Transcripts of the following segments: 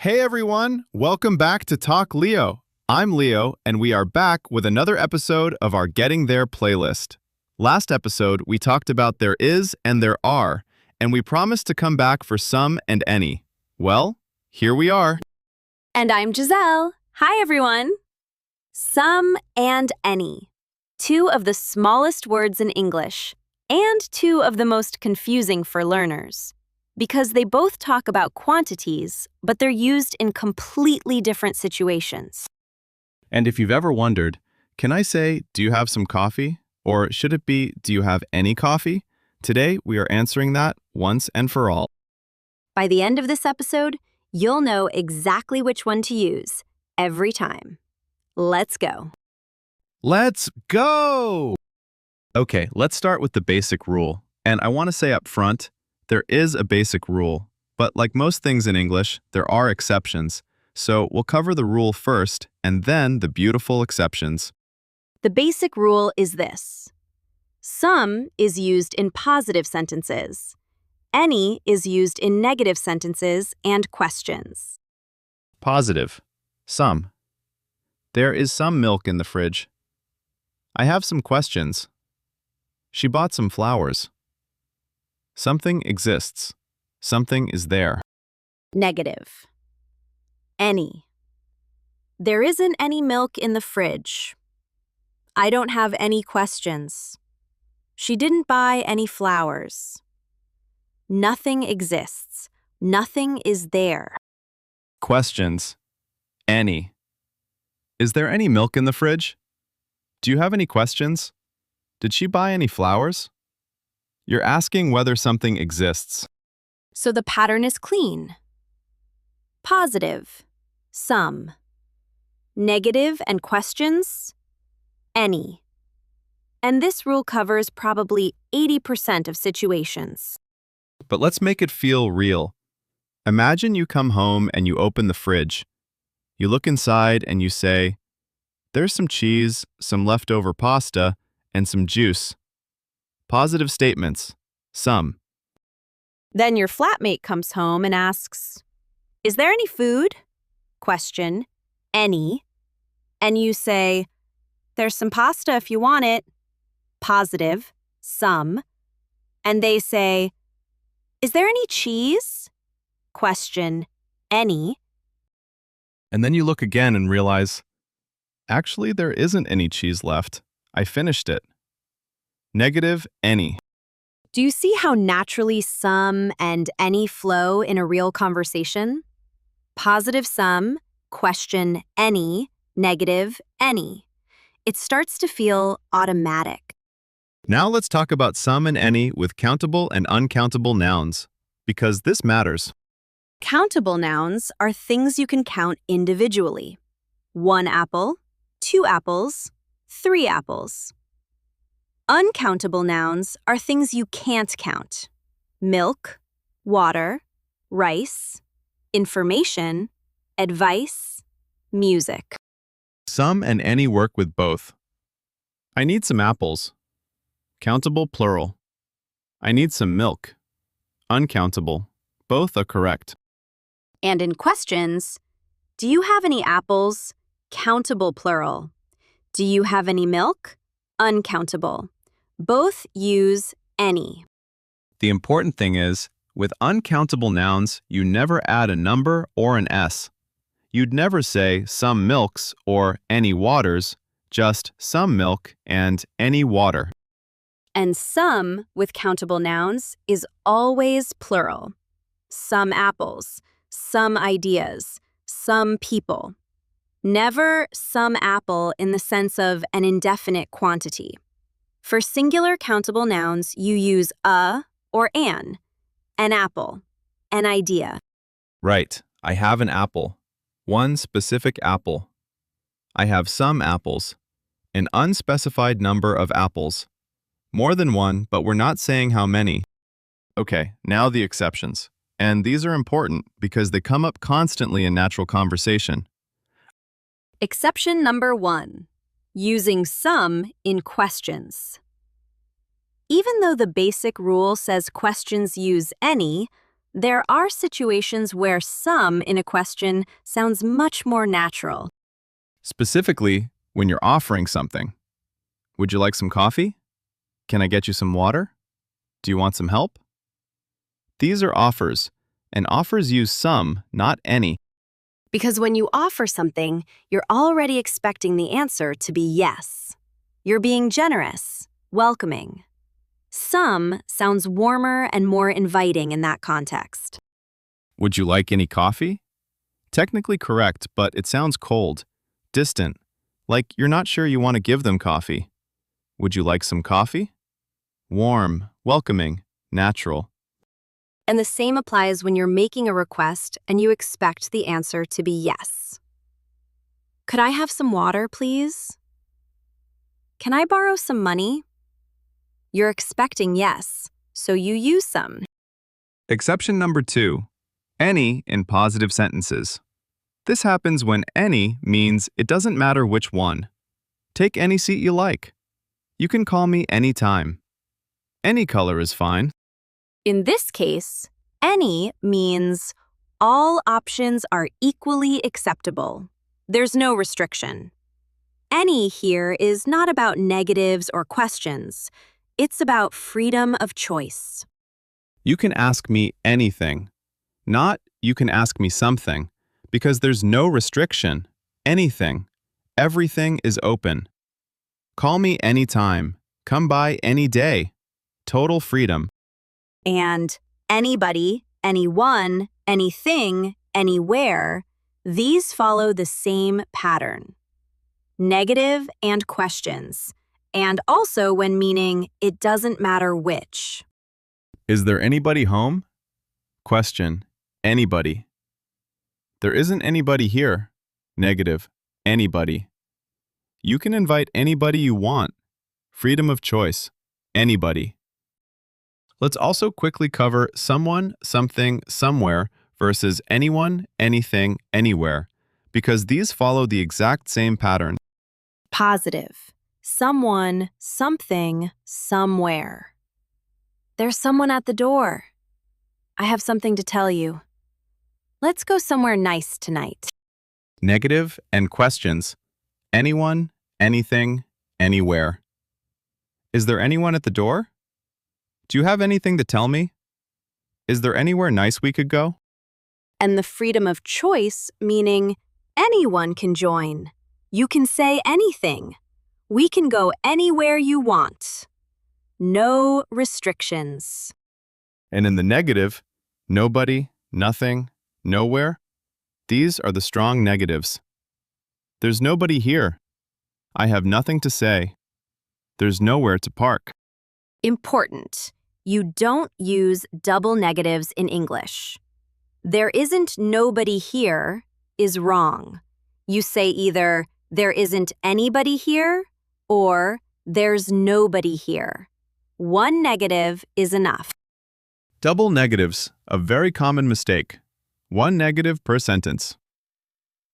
Hey everyone, welcome back to Talk Leo. I'm Leo, and we are back with another episode of our Getting There playlist. Last episode, we talked about there is and there are, and we promised to come back for some and any. Well, here we are. And I'm Gisele. Hi, everyone. Some and any. Two of the smallest words in English, and two of the most confusing for learners. Because they both talk about quantities, but they're used in completely different situations. And if you've ever wondered, can I say, do you have some coffee? Or should it be, do you have any coffee? Today, we are answering that once and for all. By the end of this episode, you'll know exactly which one to use every time. Let's go. Let's go! Okay, let's start with the basic rule. And I want to say up front, there is a basic rule, but like most things in English, there are exceptions. So we'll cover the rule first, and then the beautiful exceptions. The basic rule is this. Some is used in positive sentences. Any is used in negative sentences and questions. Positive. Some. There is some milk in the fridge. I have some questions. She bought some flowers. Something exists. Something is there. Negative. Any. There isn't any milk in the fridge. I don't have any questions. She didn't buy any flowers. Nothing exists. Nothing is there. Questions. Any. Is there any milk in the fridge? Do you have any questions? Did she buy any flowers? You're asking whether something exists. So the pattern is clean. Positive. Some. Negative and questions. Any. And this rule covers probably 80% of situations. But let's make it feel real. Imagine you come home and you open the fridge. You look inside and you say, there's some cheese, some leftover pasta, and some juice. Positive statements. Some. Then your flatmate comes home and asks, is there any food? Question. Any. And you say, there's some pasta if you want it. Positive. Some. And they say, is there any cheese? Question. Any. And then you look again and realize, actually, there isn't any cheese left. I finished it. Negative, any. Do you see how naturally some and any flow in a real conversation? Positive some, question any, negative any. It starts to feel automatic. Now let's talk about some and any with countable and uncountable nouns, because this matters. Countable nouns are things you can count individually. 1 apple, 2 apples, 3 apples. Uncountable nouns are things you can't count. Milk, water, rice, information, advice, music. Some and any work with both. I need some apples. Countable plural. I need some milk. Uncountable. Both are correct. And in questions, do you have any apples? Countable plural. Do you have any milk? Uncountable. Both use any. The important thing is, with uncountable nouns, you never add a number or an S. You'd never say some milks or any waters, just some milk and any water. And some with countable nouns is always plural. Some apples, some ideas, some people. Never some apple in the sense of an indefinite quantity. For singular countable nouns, you use a or an apple, an idea. Right, I have an apple. One specific apple. I have some apples. An unspecified number of apples. More than one, but we're not saying how many. Okay, now the exceptions. And these are important because they come up constantly in natural conversation. Exception number 1. Using some in questions. Even though the basic rule says questions use any, There are situations where some in a question sounds much more natural. Specifically, when you're offering something. Would you like some coffee? Can I get you some water? Do you want some help? These are offers, and offers use some, not any. Because when you offer something, you're already expecting the answer to be yes. You're being generous, welcoming. Some sounds warmer and more inviting in that context. Would you like any coffee? Technically correct, but it sounds cold, distant, like you're not sure you want to give them coffee. Would you like some coffee? Warm, welcoming, natural. And the same applies when you're making a request and you expect the answer to be yes. Could I have some water, please? Can I borrow some money? You're expecting yes, so you use some. Exception number 2. Any in positive sentences. This happens when any means it doesn't matter which one. Take any seat you like. You can call me anytime. Any color is fine. In this case, any means all options are equally acceptable. There's no restriction. Any here is not about negatives or questions. It's about freedom of choice. You can ask me anything. Not you can ask me something, because there's no restriction. Anything. Everything is open. Call me anytime. Come by any day. Total freedom. And anybody, anyone, anything, anywhere, these follow the same pattern. Negative and questions, and also when meaning it doesn't matter which. Is there anybody home? Question. Anybody. There isn't anybody here. Negative. Anybody. You can invite anybody you want. Freedom of choice. Anybody. Let's also quickly cover someone, something, somewhere versus anyone, anything, anywhere, because these follow the exact same pattern. Positive. Someone, something, somewhere. There's someone at the door. I have something to tell you. Let's go somewhere nice tonight. Negative and questions. Anyone, anything, anywhere. Is there anyone at the door? Do you have anything to tell me? Is there anywhere nice we could go? And the freedom of choice, meaning anyone can join. You can say anything. We can go anywhere you want. No restrictions. And in the negative, nobody, nothing, nowhere, these are the strong negatives. There's nobody here. I have nothing to say. There's nowhere to park. Important. You don't use double negatives in English. There isn't nobody here is wrong. You say either there isn't anybody here or there's nobody here. One negative is enough. Double negatives, a very common mistake. One negative per sentence.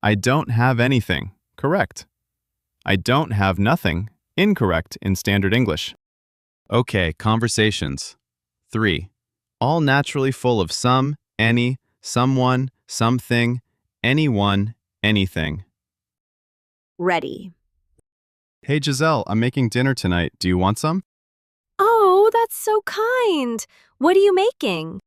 I don't have anything. Correct. I don't have nothing. Incorrect in standard English. Okay, conversations. 3. All naturally full of some, any, someone, something, anyone, anything. Ready. Hey Gisele, I'm making dinner tonight. Do you want some? Oh, that's so kind. What are you making?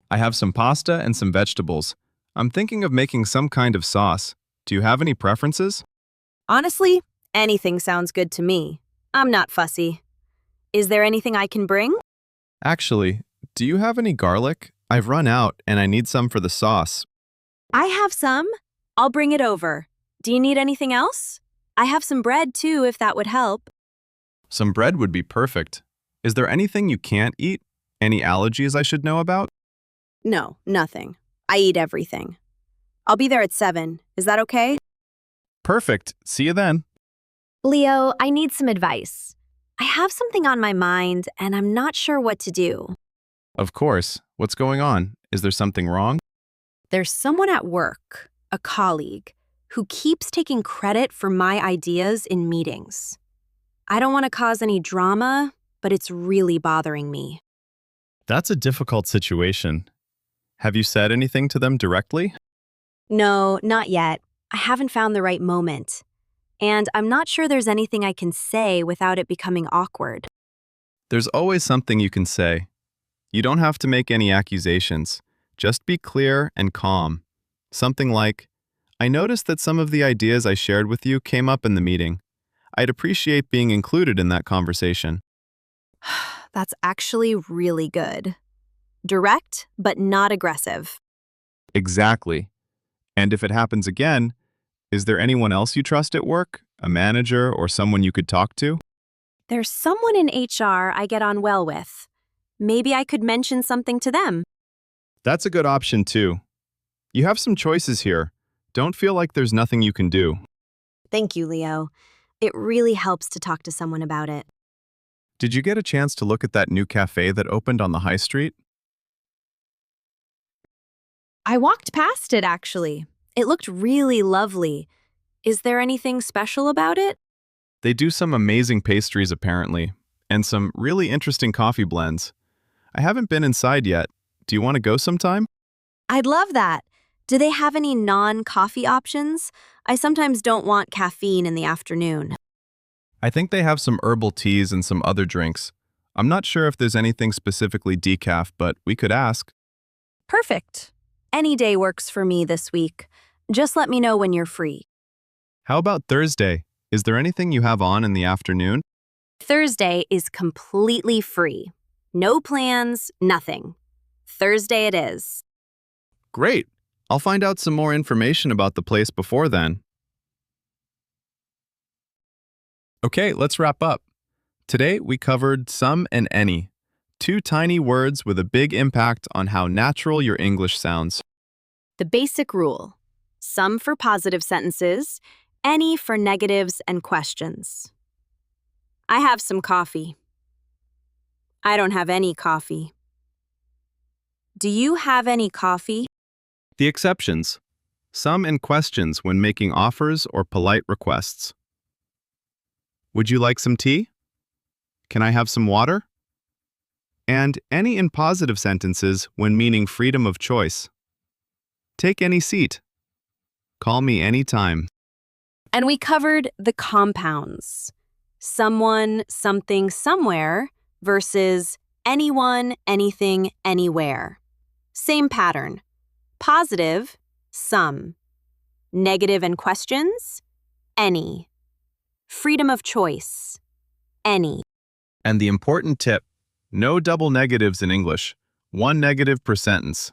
I have some pasta and some vegetables. I'm thinking of making some kind of sauce. Do you have any preferences? Honestly, anything sounds good to me. I'm not fussy. Is there anything I can bring? Actually, do you have any garlic? I've run out and I need some for the sauce. I have some. I'll bring it over. Do you need anything else? I have some bread too, if that would help. Some bread would be perfect. Is there anything you can't eat? Any allergies I should know about? No, nothing. I eat everything. I'll be there at 7. Is that okay? Perfect. See you then. Leo, I need some advice. I have something on my mind and I'm not sure what to do. Of course. What's going on? Is there something wrong? There's someone at work, a colleague, who keeps taking credit for my ideas in meetings. I don't want to cause any drama, but it's really bothering me. That's a difficult situation. Have you said anything to them directly? No, not yet. I haven't found the right moment. And I'm not sure there's anything I can say without it becoming awkward. There's always something you can say. You don't have to make any accusations. Just be clear and calm. Something like, I noticed that some of the ideas I shared with you came up in the meeting. I'd appreciate being included in that conversation. That's actually really good. Direct, but not aggressive. Exactly. And if it happens again, is there anyone else you trust at work? A manager or someone you could talk to? There's someone in HR I get on well with. Maybe I could mention something to them. That's a good option too. You have some choices here. Don't feel like there's nothing you can do. Thank you, Leo. It really helps to talk to someone about it. Did you get a chance to look at that new cafe that opened on the high street? I walked past it, actually. It looked really lovely. Is there anything special about it? They do some amazing pastries apparently, and some really interesting coffee blends. I haven't been inside yet. Do you want to go sometime? I'd love that. Do they have any non-coffee options? I sometimes don't want caffeine in the afternoon. I think they have some herbal teas and some other drinks. I'm not sure if there's anything specifically decaf, but we could ask. Perfect. Any day works for me this week. Just let me know when you're free. How about Thursday? Is there anything you have on in the afternoon? Thursday is completely free. No plans, nothing. Thursday it is. Great. I'll find out some more information about the place before then. Okay, let's wrap up. Today we covered some and any, two tiny words with a big impact on how natural your English sounds. The basic rule. Some for positive sentences, any for negatives and questions. I have some coffee. I don't have any coffee. Do you have any coffee? The exceptions. Some and questions when making offers or polite requests. Would you like some tea? Can I have some water? And any in positive sentences when meaning freedom of choice. Take any seat. Call me anytime. And we covered the compounds. Someone, something, somewhere versus anyone, anything, anywhere. Same pattern. Positive, some. Negative and questions, any. Freedom of choice, any. And the important tip, no double negatives in English. One negative per sentence.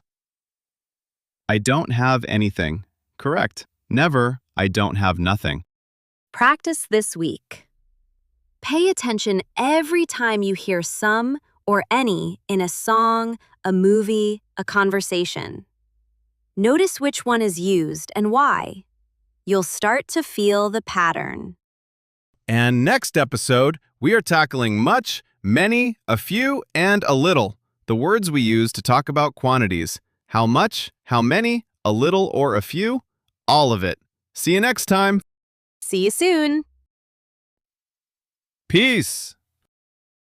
I don't have anything. Correct. Never, I don't have nothing. Practice this week. Pay attention every time you hear some or any in a song, a movie, a conversation. Notice which one is used and why. You'll start to feel the pattern. And next episode, we are tackling much, many, a few, and a little. The words we use to talk about quantities. How much, how many, a little, or a few. All of it. See you next time. See you soon. Peace.